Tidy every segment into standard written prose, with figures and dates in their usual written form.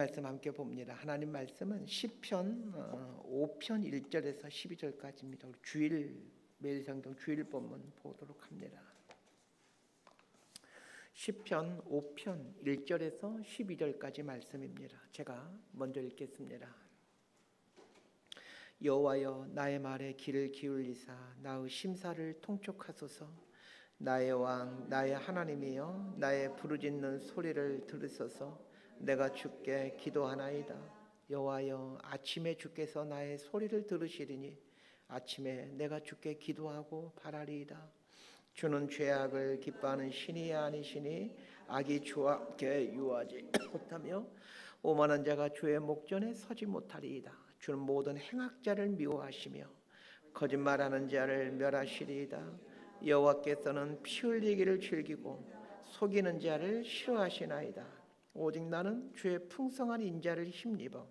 말씀 함께 봅니다. 하나님 말씀은 시편 5편 1절에서 12절까지입니다. 우리 주일 매일 성경 주일 본문 보도록 합니다. 시편 5편 1절에서 12절까지 말씀입니다. 제가 먼저 읽겠습니다. 여호와여, 나의 말에 귀를 기울이사 나의 심사를 통촉하소서. 나의 왕 나의 하나님이여, 나의 부르짖는 소리를 들으소서. 내가 주께 기도하나이다. 여호와여, 아침에 주께서 나의 소리를 들으시리니 아침에 내가 주께 기도하고 바라리이다. 주는 죄악을 기뻐하는 신이 아니시니 악이 주께 유하지 못하며 오만한 자가 주의 목전에 서지 못하리이다. 주는 모든 행악자를 미워하시며 거짓말하는 자를 멸하시리이다. 여호와께서는 피 흘리기를 즐기고 속이는 자를 싫어하시나이다. 오직 나는 주의 풍성한 인자를 힘입어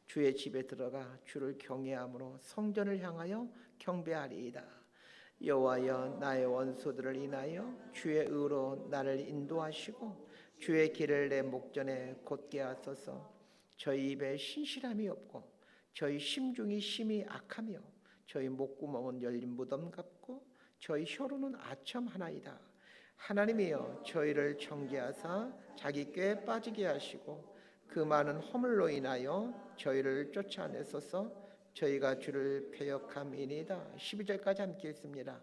주의 집에 들어가 주를 경외함으로 성전을 향하여 경배하리이다. 여호와여, 나의 원수들을 인하여 주의 의로 나를 인도하시고 주의 길을 내 목전에 곧게 하소서. 저희 입에 신실함이 없고 저희 심중이 심히 악하며 저희 목구멍은 열린 무덤 같고 저희 혀로는 아첨하나이다. 하나님이여, 저희를 정죄하사 자기 꾀에 빠지게 하시고 그 많은 허물로 인하여 저희를 쫓아내소서. 저희가 주를 배역함이니이다. 12절까지 함께 읽습니다.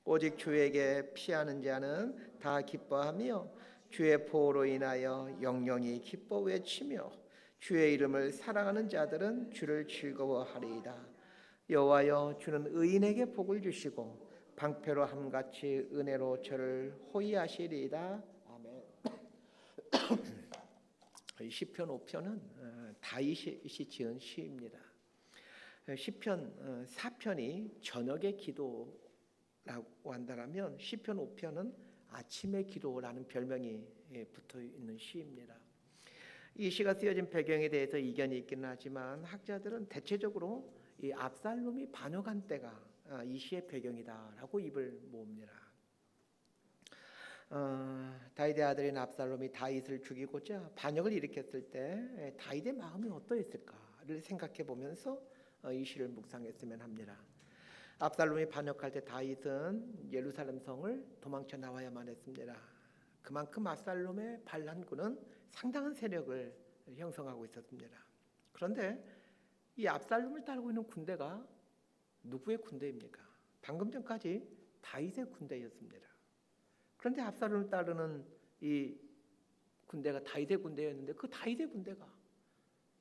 오직 주에게 피하는 자는 다 기뻐하며 주의 보호로 인하여 영영이 기뻐 외치며 주의 이름을 사랑하는 자들은 주를 즐거워하리이다. 여호와여, 주는 의인에게 복을 주시고 방패로 함같이 은혜로 저를 호위하시리이다. 아멘. 시편 5편은 다윗이 지은 시입니다. 시편 4편이 저녁의 기도라고 한다면 시편 5편은 아침의 기도라는 별명이 붙어 있는 시입니다. 이 시가 쓰여진 배경에 대해서 이견이 있기는 하지만 학자들은 대체적으로 이 압살롬이 반역한 때가 이 시의 배경이다라고 입을 모읍니다. 다윗의 아들인 압살롬이 다윗을 죽이고자 반역을 일으켰을 때 다윗의 마음이 어떠했을까를 생각해 보면서 이 시를 묵상했으면 합니다. 압살롬이 반역할 때 다윗은 예루살렘 성을 도망쳐 나와야만 했습니다. 그만큼 압살롬의 반란군은 상당한 세력을 형성하고 있었습니다. 그런데 이 압살롬을 따르고 있는 군대가 누구의 군대입니까? 방금 전까지 다윗의 군대였습니다. 그런데 압살롬을 따르는 이 군대가 다윗의 군대였는데 그 다윗의 군대가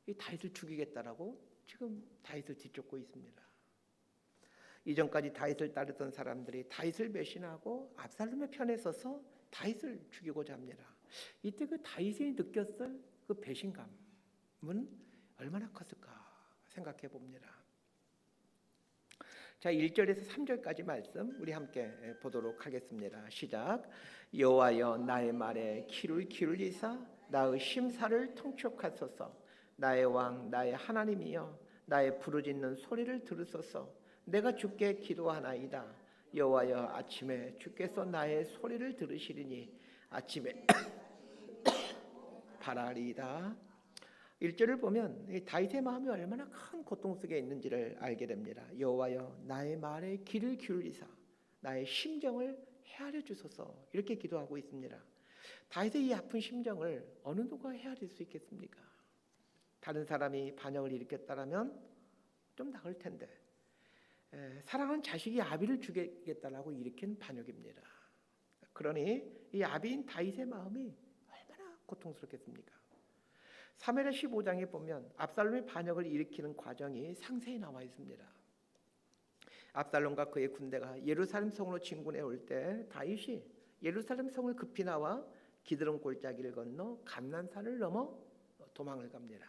이 다윗을 죽이겠다라고 지금 다윗을 뒤쫓고 있습니다. 이전까지 다윗을 따르던 사람들이 다윗을 배신하고 압살롬의 편에 서서 다윗을 죽이고자 합니다. 이때 그 다윗이 느꼈을 그 배신감은 얼마나 컸을까 생각해 봅니다. 자, 1절에서 3절까지 말씀 우리 함께 보도록 하겠습니다. 시작. 여호와여, 나의 말에 귀를 기울이사 나의 심사를 통촉하소서. 나의 왕 나의 하나님이여, 나의 부르짖는 소리를 들으소서. 내가 주께 기도하나이다. 여호와여, 아침에 주께서 나의 소리를 들으시리니 아침에 바라리이다. 1절을 보면 다윗의 마음이 얼마나 큰 고통 속에 있는지를 알게 됩니다. 여호와여, 나의 말에 귀를 기울이사 나의 심정을 헤아려 주소서. 이렇게 기도하고 있습니다. 다윗의 이 아픈 심정을 어느 누가 헤아릴 수 있겠습니까? 다른 사람이 반역을 일으켰다면 좀 나을 텐데 사랑하는 자식이 아비를 죽이겠다라고 일으킨 반역입니다. 그러니 이 아비인 다윗의 마음이 얼마나 고통스럽겠습니까? 사무엘하 15장에 보면 압살롬의 반역을 일으키는 과정이 상세히 나와 있습니다. 압살롬과 그의 군대가 예루살렘 성으로 진군해 올 때 다윗이 예루살렘 성을 급히 나와 기드론 골짜기를 건너 감난산을 넘어 도망을 갑니다.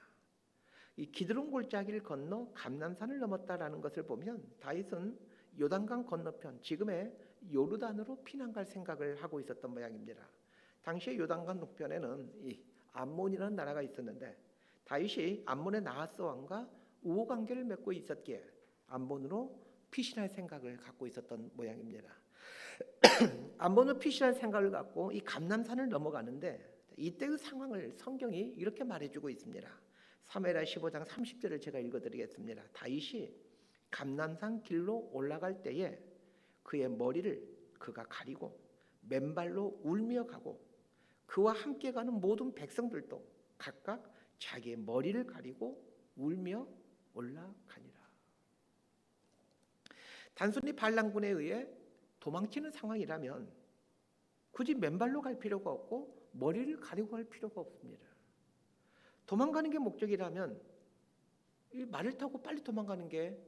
이 기드론 골짜기를 건너 감난산을 넘었다라는 것을 보면 다윗은 요단강 건너편 지금의 요르단으로 피난 갈 생각을 하고 있었던 모양입니다. 당시에 요단강 동편에는 이 암몬이라는 나라가 있었는데 다윗이 암몬의 나하스 왕과 우호 관계를 맺고 있었기에 암몬으로 피신할 생각을 갖고 있었던 모양입니다. 암몬으로 피신할 생각을 갖고 이 감남산을 넘어가는데 이때의 상황을 성경이 이렇게 말해주고 있습니다. 사무엘하 15장 30절을 제가 읽어드리겠습니다. 다윗이 감람산 길로 올라갈 때에 그의 머리를 그가 가리고 맨발로 울며 가고 그와 함께 가는 모든 백성들도 각각 자기의 머리를 가리고 울며 올라가니라. 단순히 반란군에 의해 도망치는 상황이라면 굳이 맨발로 갈 필요가 없고 머리를 가리고 갈 필요가 없습니다. 도망가는 게 목적이라면 이 말을 타고 빨리 도망가는 게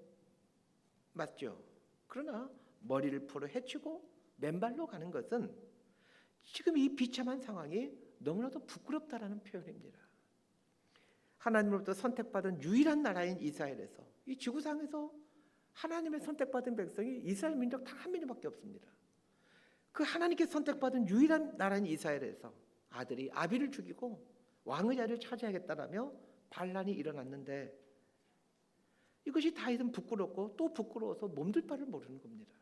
맞죠. 그러나 머리를 풀어 헤치고 맨발로 가는 것은 지금 이 비참한 상황이 너무나도 부끄럽다라는 표현입니다. 하나님으로부터 선택받은 유일한 나라인 이스라엘에서, 이 지구상에서 하나님의 선택받은 백성이 이스라엘 민족 단 한 민족밖에 없습니다. 그 하나님께 선택받은 유일한 나라인 이스라엘에서 아들이 아비를 죽이고 왕의 자리를 차지하겠다라며 반란이 일어났는데, 이것이 다윗은 부끄럽고 또 부끄러워서 몸둘 바를 모르는 겁니다.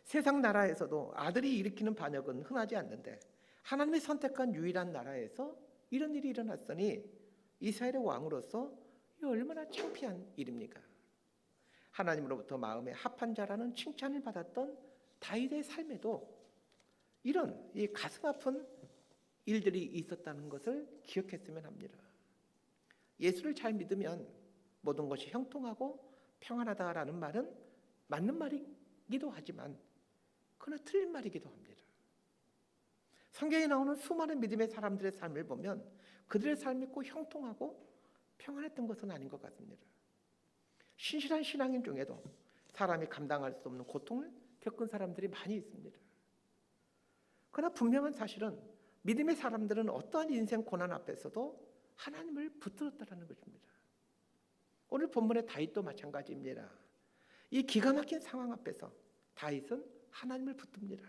세상 나라에서도 아들이 일으키는 반역은 흔하지 않는데 하나님이 선택한 유일한 나라에서 이런 일이 일어났으니 이스라엘의 왕으로서 이 얼마나 창피한 일입니까? 하나님으로부터 마음에 합한 자라는 칭찬을 받았던 다윗의 삶에도 이런 이 가슴 아픈 일들이 있었다는 것을 기억했으면 합니다. 예수를 잘 믿으면 모든 것이 형통하고 평안하다라는 말은 맞는 말이기도 하지만 그러나 틀린 말이기도 합니다. 성경에 나오는 수많은 믿음의 사람들의 삶을 보면 그들의 삶이 꼭 형통하고 평안했던 것은 아닌 것 같습니다. 신실한 신앙인 중에도 사람이 감당할 수 없는 고통을 겪은 사람들이 많이 있습니다. 그러나 분명한 사실은 믿음의 사람들은 어떠한 인생 고난 앞에서도 하나님을 붙들었다는 것입니다. 오늘 본문의 다윗도 마찬가지입니다. 이 기가 막힌 상황 앞에서 다윗은 하나님을 붙듭니다.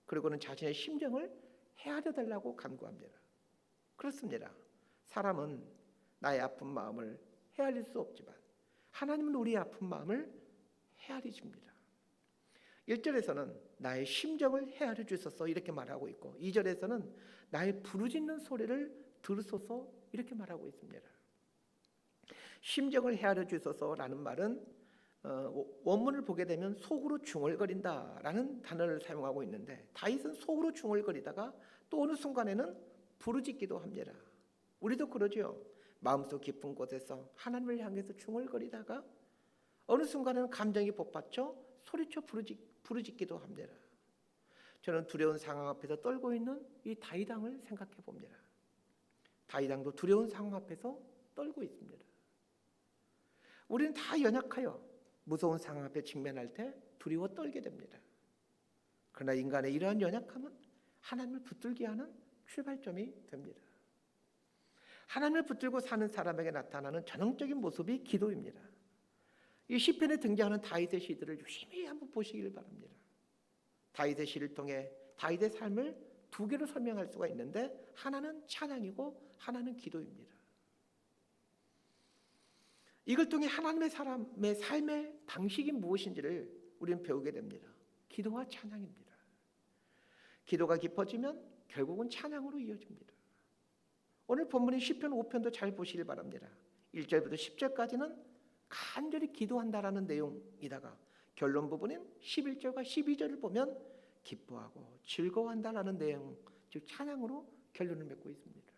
그리고는 자신의 심정을 헤아려 달라고 간구합니다. 그렇습니다. 사람은 나의 아픈 마음을 헤아릴 수 없지만 하나님은 우리의 아픈 마음을 헤아려 줍니다. 1절에서는 나의 심정을 헤아려 주소서 이렇게 말하고 있고 2절에서는 나의 부르짖는 소리를 들으소서 이렇게 말하고 있습니다. 심정을 헤아려 주소서라는 말은 원문을 보게 되면 속으로 중얼거린다라는 단어를 사용하고 있는데 다윗은 속으로 중얼거리다가 또 어느 순간에는 부르짖기도 합니다. 우리도 그러죠. 마음속 깊은 곳에서 하나님을 향해서 중얼거리다가 어느 순간에는 감정이 복받쳐 소리쳐 부르짖기도 합니다. 저는 두려운 상황 앞에서 떨고 있는 이 다윗 왕을 생각해 봅니다. 다윗 왕도 두려운 상황 앞에서 떨고 있습니다. 우리는 다 연약하여 무서운 상황 앞에 직면할 때 두려워 떨게 됩니다. 그러나 인간의 이러한 연약함은 하나님을 붙들게 하는 출발점이 됩니다. 하나님을 붙들고 사는 사람에게 나타나는 전형적인 모습이 기도입니다. 이 시편에 등장하는 다윗의 시들을 유심히 한번 보시길 바랍니다. 다윗의 시를 통해 다윗의 삶을 두 개로 설명할 수가 있는데 하나는 찬양이고 하나는 기도입니다. 이걸 통해 하나님의 사람의 삶의 방식이 무엇인지를 우리는 배우게 됩니다. 기도와 찬양입니다. 기도가 깊어지면 결국은 찬양으로 이어집니다. 오늘 본문인 시편 5편도 잘 보시길 바랍니다. 1절부터 10절까지는 간절히 기도한다라는 내용이다가 결론 부분인 11절과 12절을 보면 기뻐하고 즐거워한다라는 내용, 즉 찬양으로 결론을 맺고 있습니다.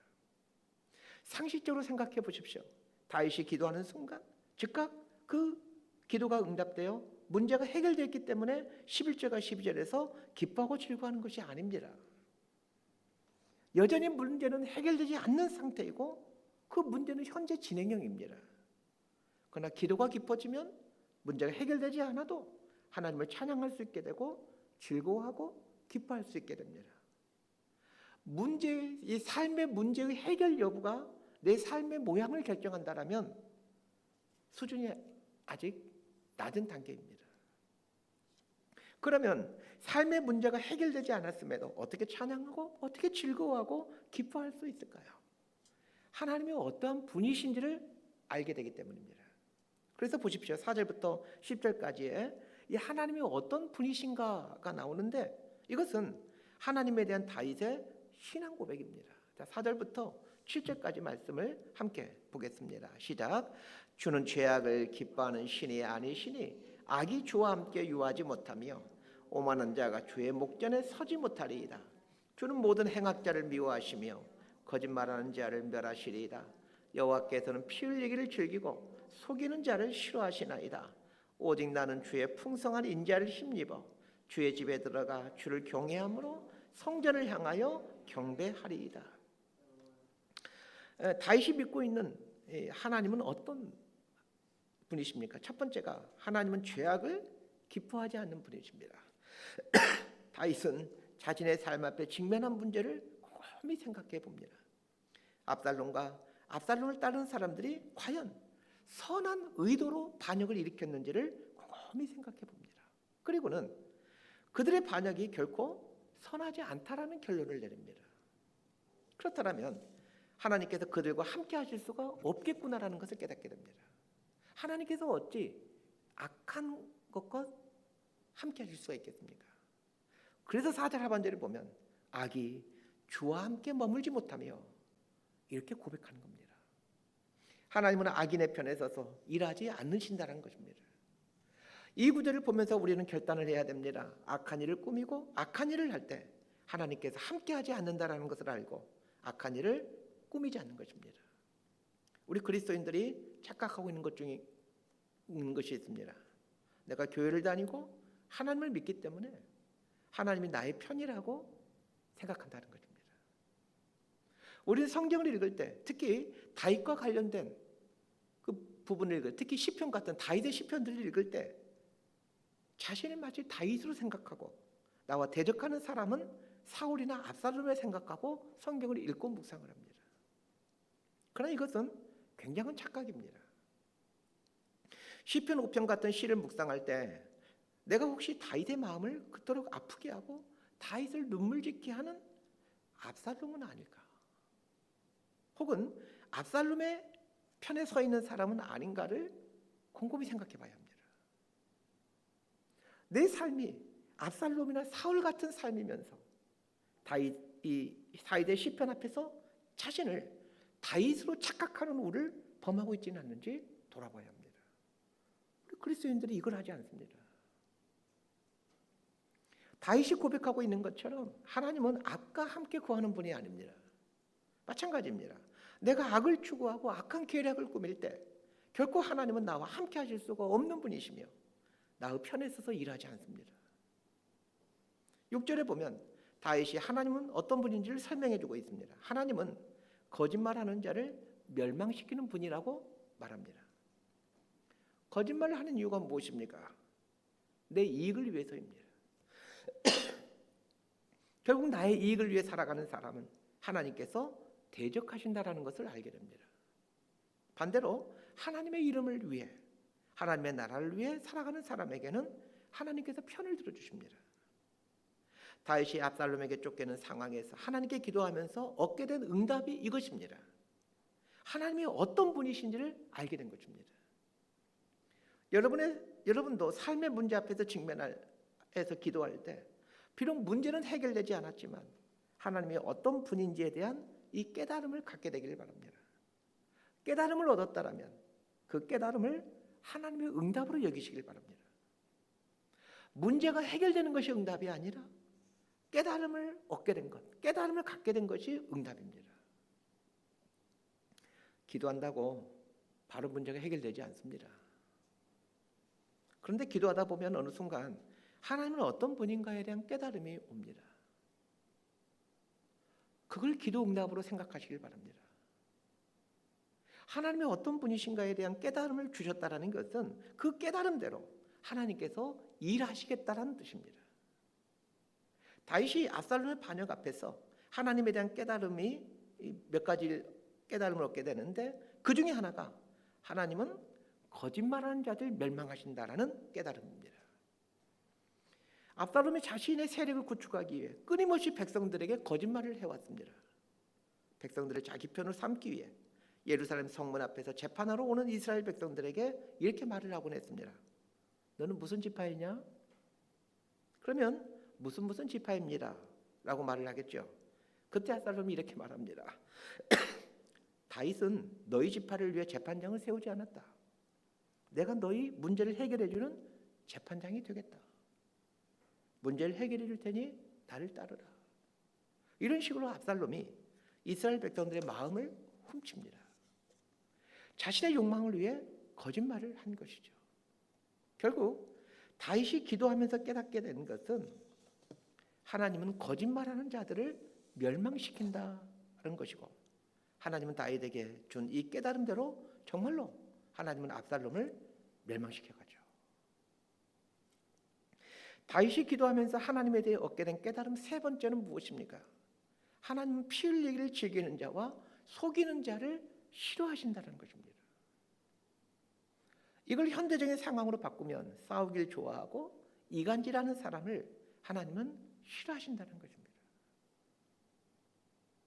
상식적으로 생각해 보십시오. 다윗이 기도하는 순간 즉각 그 기도가 응답되어 문제가 해결됐기 때문에 11절과 12절에서 기뻐하고 즐거워하는 것이 아닙니다. 여전히 문제는 해결되지 않는 상태이고 그 문제는 현재 진행형입니다. 그러나 기도가 깊어지면 문제가 해결되지 않아도 하나님을 찬양할 수 있게 되고 즐거워하고 기뻐할 수 있게 됩니다. 이 삶의 문제의 해결 여부가 내 삶의 모양을 결정한다라면 수준이 아직 낮은 단계입니다. 그러면 삶의 문제가 해결되지 않았음에도 어떻게 찬양하고 어떻게 즐거워하고 기뻐할 수 있을까요? 하나님이 어떠한 분이신지를 알게 되기 때문입니다. 그래서 보십시오. 4절부터 10절까지의 이 하나님이 어떤 분이신가가 나오는데 이것은 하나님에 대한 다윗의 신앙 고백입니다. 자, 4절부터 7절까지 말씀을 함께 보겠습니다. 시작. 주는 죄악을 기뻐하는 신이 아니시니 악이 주와 함께 유하지 못하며 오만한 자가 주의 목전에 서지 못하리이다. 주는 모든 행악자를 미워하시며 거짓말하는 자를 멸하시리이다. 여호와께서는 피 흘리기를 즐기고 속이는 자를 싫어하시나이다. 오직 나는 주의 풍성한 인자를 힘입어 주의 집에 들어가 주를 경외함으로 성전을 향하여 경배하리이다. 다윗이 믿고 있는 하나님은 어떤 분이십니까? 첫 번째가 하나님은 죄악을 기뻐하지 않는 분이십니다. 다윗은 자신의 삶 앞에 직면한 문제를 곰곰이 생각해 봅니다. 압살롬을 따르는 사람들이 과연 선한 의도로 반역을 일으켰는지를 곰곰이 생각해 봅니다. 그리고는 그들의 반역이 결코 선하지 않다라는 결론을 내립니다. 그렇다면 하나님께서 그들과 함께 하실 수가 없겠구나라는 것을 깨닫게 됩니다. 하나님께서 어찌 악한 것과 함께 하실 수가 있겠습니까? 그래서 4절 하반절을 보면 악이 주와 함께 머물지 못하며 이렇게 고백하는 겁니다. 하나님은 악인의 편에 서서 일하지 않으신다는 것입니다. 이 구절을 보면서 우리는 결단을 해야 됩니다. 악한 일을 꾸미고 악한 일을 할 때 하나님께서 함께하지 않는다라는 것을 알고 악한 일을 꾸미지 않는 것입니다. 우리 그리스도인들이 착각하고 있는 것 중에 있는 것이 있습니다. 내가 교회를 다니고 하나님을 믿기 때문에 하나님이 나의 편이라고 생각한다는 것입니다. 우리는 성경을 읽을 때 특히 다윗과 관련된 그 부분을 읽을 때, 특히 시편 같은 다윗의 시편들을 읽을 때 자신을 마치 다윗으로 생각하고 나와 대적하는 사람은 사울이나 압살롬을 생각하고 성경을 읽고 묵상을 합니다. 그러나 이것은 굉장한 착각입니다. 시편 5편 같은 시를 묵상할 때 내가 혹시 다윗의 마음을 그토록 아프게 하고 다윗을 눈물 짓게 하는 압살롬은 아닐까? 혹은 압살롬의 편에 서 있는 사람은 아닌가를 곰곰이 생각해 봐야 합니다. 내 삶이 압살롬이나 사울 같은 삶이면서 다윗의 시편 앞에서 자신을 다윗으로 착각하는 우를 범하고 있지는 않는지 돌아봐야 합니다. 그리스도인들이 이걸 하지 않습니다. 다윗이 고백하고 있는 것처럼 하나님은 악과 함께 구하는 분이 아닙니다. 마찬가지입니다. 내가 악을 추구하고 악한 계략을 꾸밀 때 결코 하나님은 나와 함께 하실 수가 없는 분이시며 나의 편에 서서 일하지 않습니다. 6절에 보면 다윗이 하나님은 어떤 분인지를 설명해 주고 있습니다. 하나님은 거짓말하는 자를 멸망시키는 분이라고 말합니다. 거짓말을 하는 이유가 무엇입니까? 내 이익을 위해서입니다. 결국 나의 이익을 위해 살아가는 사람은 하나님께서 대적하신다라는 것을 알게 됩니다. 반대로 하나님의 이름을 위해 하나님의 나라를 위해 살아가는 사람에게는 하나님께서 편을 들어주십니다. 다윗이 압살롬에게 쫓기는 상황에서 하나님께 기도하면서 얻게 된 응답이 이것입니다. 하나님이 어떤 분이신지를 알게 된 것입니다. 여러분도 삶의 문제 앞에서 직면해서 기도할 때 비록 문제는 해결되지 않았지만 하나님이 어떤 분인지에 대한 이 깨달음을 갖게 되기를 바랍니다. 깨달음을 얻었다라면 그 깨달음을 하나님의 응답으로 여기시길 바랍니다. 문제가 해결되는 것이 응답이 아니라 깨달음을 얻게 된 것, 깨달음을 갖게 된 것이 응답입니다. 기도한다고 바로 문제가 해결되지 않습니다. 그런데 기도하다 보면 어느 순간 하나님은 어떤 분인가에 대한 깨달음이 옵니다. 그걸 기도 응답으로 생각하시길 바랍니다. 하나님이 어떤 분이신가에 대한 깨달음을 주셨다라는 것은 그 깨달음대로 하나님께서 일하시겠다라는 뜻입니다. 다윗이 압살롬의 반역 앞에서 하나님에 대한 깨달음이 몇 가지 깨달음을 얻게 되는데 그 중에 하나가 하나님은 거짓말하는 자들 멸망하신다라는 깨달음입니다. 압살롬이 자신의 세력을 구축하기 위해 끊임없이 백성들에게 거짓말을 해왔습니다. 백성들을 자기 편으로 삼기 위해 예루살렘 성문 앞에서 재판하러 오는 이스라엘 백성들에게 이렇게 말을 하곤 했습니다. 너는 무슨 지파이냐? 그러면 무슨 지파입니다 라고 말을 하겠죠. 그때 압살롬이 이렇게 말합니다. 다윗은 너희 지파를 위해 재판장을 세우지 않았다. 내가 너희 문제를 해결해 주는 재판장이 되겠다. 문제를 해결해 줄 테니 나를 따르라. 이런 식으로 압살롬이 이스라엘 백성들의 마음을 훔칩니다. 자신의 욕망을 위해 거짓말을 한 것이죠. 결국 다윗이 기도하면서 깨닫게 된 것은 하나님은 거짓말하는 자들을 멸망시킨다는 것이고, 하나님은 다윗에게 준 이 깨달음대로 정말로 하나님은 압살롬을 멸망시켜가죠. 다윗이 기도하면서 하나님에 대해 얻게 된 깨달음 세 번째는 무엇입니까? 하나님은 피 흘리기를 즐기는 자와 속이는 자를 싫어하신다는 것입니다. 이걸 현대적인 상황으로 바꾸면 싸우길 좋아하고 이간질하는 사람을 하나님은 싫어하신다는 것입니다.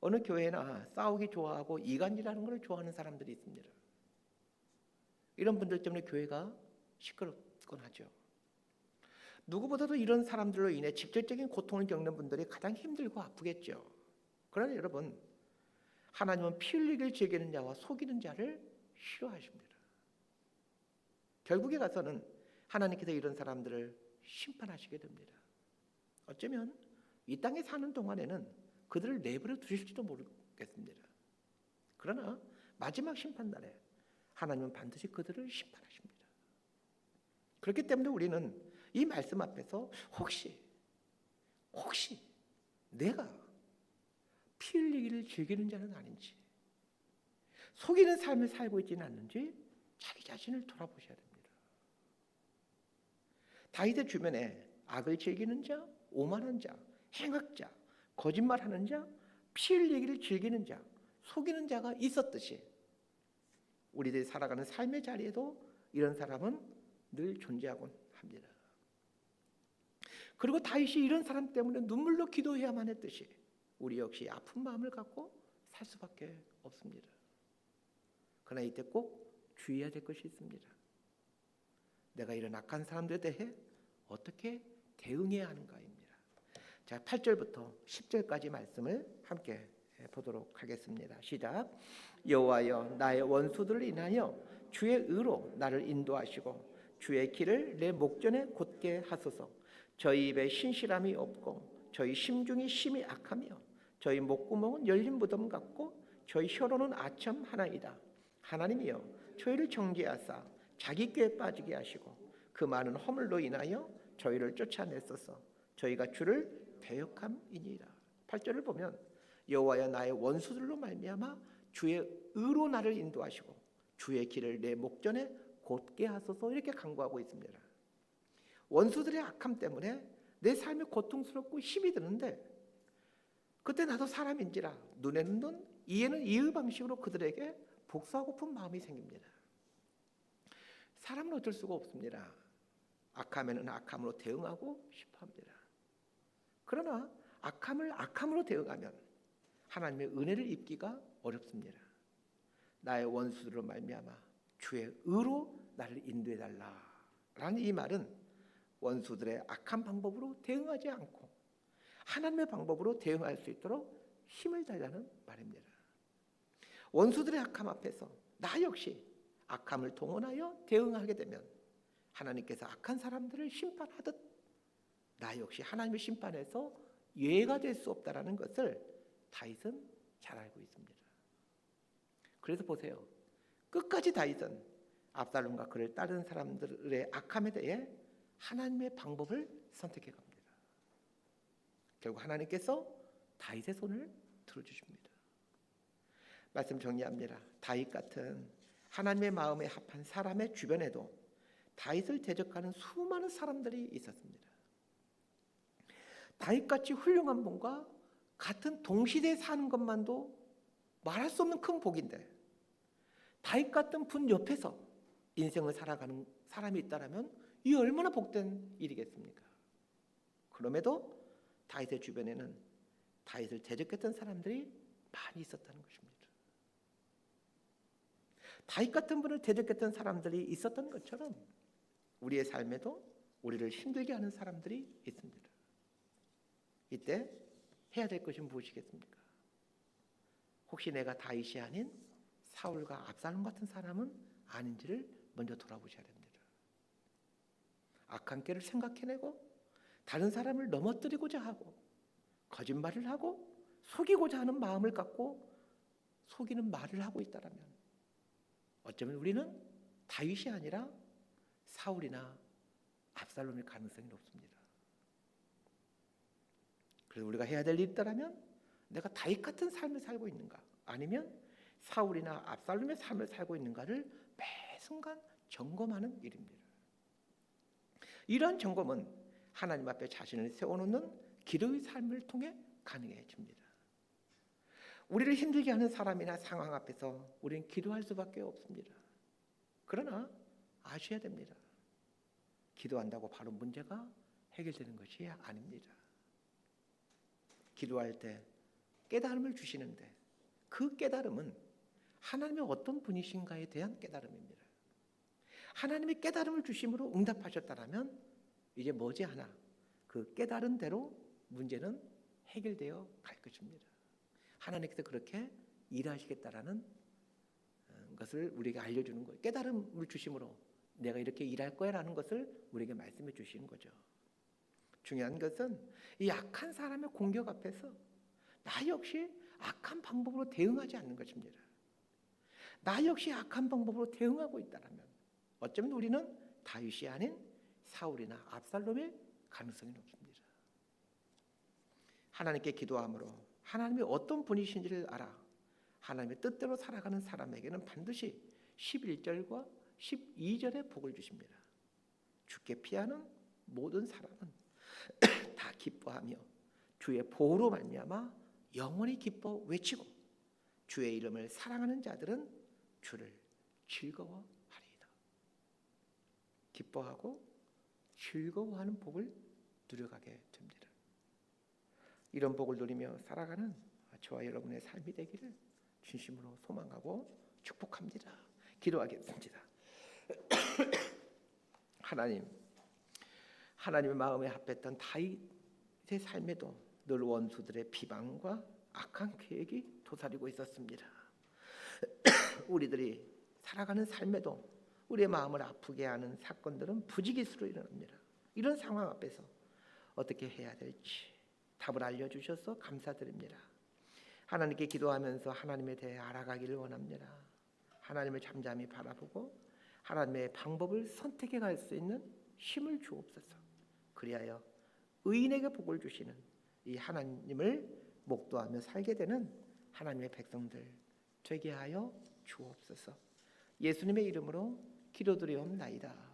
어느 교회나 싸우기 좋아하고 이간질하는 것을 좋아하는 사람들이 있습니다. 이런 분들 때문에 교회가 시끄럽곤 하죠. 누구보다도 이런 사람들로 인해 직접적인 고통을 겪는 분들이 가장 힘들고 아프겠죠. 그러나 여러분, 하나님은 피 흘리기를 즐기는 자와 속이는 자를 싫어하십니다. 결국에 가서는 하나님께서 이런 사람들을 심판하시게 됩니다. 어쩌면 이 땅에 사는 동안에는 그들을 내버려 두실지도 모르겠습니다. 그러나 마지막 심판날에 하나님은 반드시 그들을 심판하십니다. 그렇기 때문에 우리는 이 말씀 앞에서 혹시 내가 피 흘리기를 즐기는 자는 아닌지, 속이는 삶을 살고 있지는 않는지 자기 자신을 돌아보셔야 됩니다. 다윗의 주변에 악을 즐기는 자, 오만한 자, 행악자, 거짓말하는 자, 피 흘리기를 즐기는 자, 속이는 자가 있었듯이 우리들이 살아가는 삶의 자리에도 이런 사람은 늘 존재하곤 합니다. 그리고 다윗이 이런 사람 때문에 눈물로 기도해야만 했듯이 우리 역시 아픈 마음을 갖고 살 수밖에 없습니다. 그러나 이때 꼭 주의해야 될 것이 있습니다. 내가 이런 악한 사람들에 대해 어떻게 대응해야 하는가입니다. 자, 8절부터 10절까지 말씀을 함께 보도록 하겠습니다. 시작. 여호와여, 나의 원수들을 인하여 주의 의로 나를 인도하시고 주의 길을 내 목전에 곧게 하소서. 저희 입에 신실함이 없고 저희 심중이 심히 악하며 저희 목구멍은 열린 무덤 같고 저희 혀로는 아첨 하나이다. 하나님이여, 저희를 정죄하사 자기 꾀에 빠지게 하시고 그 많은 허물로 인하여 저희를 쫓아내소서. 저희가 주를 배역함이니이다. 8절을 보면 여호와여, 나의 원수들로 말미암아 주의 의로 나를 인도하시고 주의 길을 내 목전에 곧게 하소서, 이렇게 간구하고 있습니다. 원수들의 악함 때문에 내 삶이 고통스럽고 힘이 드는데 그때 나도 사람인지라 눈에는 눈, 이에는 이의 방식으로 그들에게 복수하고픈 마음이 생깁니다. 사람은 어쩔 수가 없습니다. 악하면은 악함으로 대응하고 싶어합니다. 그러나 악함을 악함으로 대응하면 하나님의 은혜를 입기가 어렵습니다. 나의 원수들로 말미암아 주의 의로 나를 인도해 달라라는 이 말은 원수들의 악한 방법으로 대응하지 않고 하나님의 방법으로 대응할 수 있도록 힘을 달라는 말입니다. 원수들의 악함 앞에서 나 역시 악함을 동원하여 대응하게 되면 하나님께서 악한 사람들을 심판하듯 나 역시 하나님의 심판에서 예외가 될 수 없다라는 것을 다윗은 잘 알고 있습니다. 그래서 보세요. 끝까지 다윗은 압살롬과 그를 따르는 사람들의 악함에 대해 하나님의 방법을 선택해 갑니다. 결국 하나님께서 다윗의 손을 들어주십니다. 말씀 정리합니다. 다윗 같은 하나님의 마음에 합한 사람의 주변에도 다윗을 대적하는 수많은 사람들이 있었습니다. 다윗같이 훌륭한 분과 같은 동시대에 사는 것만도 말할 수 없는 큰 복인데 다윗 같은 분 옆에서 인생을 살아가는 사람이 있다면 이 얼마나 복된 일이겠습니까? 그럼에도 다윗의 주변에는 다윗을 대적했던 사람들이 많이 있었다는 것입니다. 다윗 같은 분을 대적했던 사람들이 있었던 것처럼 우리의 삶에도 우리를 힘들게 하는 사람들이 있습니다. 이때 해야 될 것이 무엇이겠습니까? 혹시 내가 다윗이 아닌 사울과 압살롬 같은 사람은 아닌지를 먼저 돌아보셔야 됩니다. 악한 길을 생각해내고 다른 사람을 넘어뜨리고자 하고 거짓말을 하고 속이고자 하는 마음을 갖고 속이는 말을 하고 있다라면 어쩌면 우리는 다윗이 아니라 사울이나 압살롬일 가능성이 높습니다. 그래서 우리가 해야 될 일이 있다면 내가 다윗 같은 삶을 살고 있는가 아니면 사울이나 압살롬의 삶을 살고 있는가를 매 순간 점검하는 일입니다. 이러한 점검은 하나님 앞에 자신을 세워놓는 기도의 삶을 통해 가능해집니다. 우리를 힘들게 하는 사람이나 상황 앞에서 우리는 기도할 수밖에 없습니다. 그러나 아셔야 됩니다. 기도한다고 바로 문제가 해결되는 것이 아닙니다. 기도할 때 깨달음을 주시는데 그 깨달음은 하나님의 어떤 분이신가에 대한 깨달음입니다. 하나님의 깨달음을 주심으로 응답하셨다면 이제 머지않아 그 깨달은 대로 문제는 해결되어 갈 것입니다. 하나님께서 그렇게 일하시겠다라는 것을 우리에게 알려주는 거예요. 깨달음을 주심으로 내가 이렇게 일할 거야라는 것을 우리에게 말씀해 주시는 거죠. 중요한 것은 이 악한 사람의 공격 앞에서 나 역시 악한 방법으로 대응하지 않는 것입니다. 나 역시 악한 방법으로 대응하고 있다면 어쩌면 우리는 다윗이 아닌 사울이나 압살롬의 가능성이 높습니다. 하나님께 기도함으로 하나님이 어떤 분이신지를 알아 하나님의 뜻대로 살아가는 사람에게는 반드시 11절과 12절의 복을 주십니다. 주께 피하는 모든 사람은 다 기뻐하며 주의 보호로 말미암아 영원히 기뻐 외치고 주의 이름을 사랑하는 자들은 주를 즐거워하리이다. 기뻐하고 즐거워하는 복을 누려가게 됩니다. 이런 복을 누리며 살아가는 저와 여러분의 삶이 되기를 진심으로 소망하고 축복합니다. 기도하겠습니다. 하나님의 마음에 합했던 다윗의 삶에도 늘 원수들의 비방과 악한 계획이 도사리고 있었습니다. 우리들이 살아가는 삶에도 우리의 마음을 아프게 하는 사건들은 부지기수로 일어납니다. 이런 상황 앞에서 어떻게 해야 될지 답을 알려주셔서 감사드립니다. 하나님께 기도하면서 하나님에 대해 알아가기를 원합니다. 하나님을 잠잠히 바라보고 하나님의 방법을 선택해 갈 수 있는 힘을 주옵소서. 그리하여 의인에게 복을 주시는 이 하나님을 목도하며 살게 되는 하나님의 백성들 되게 하여 주옵소서. 예수님의 이름으로 기도드리옵나이다.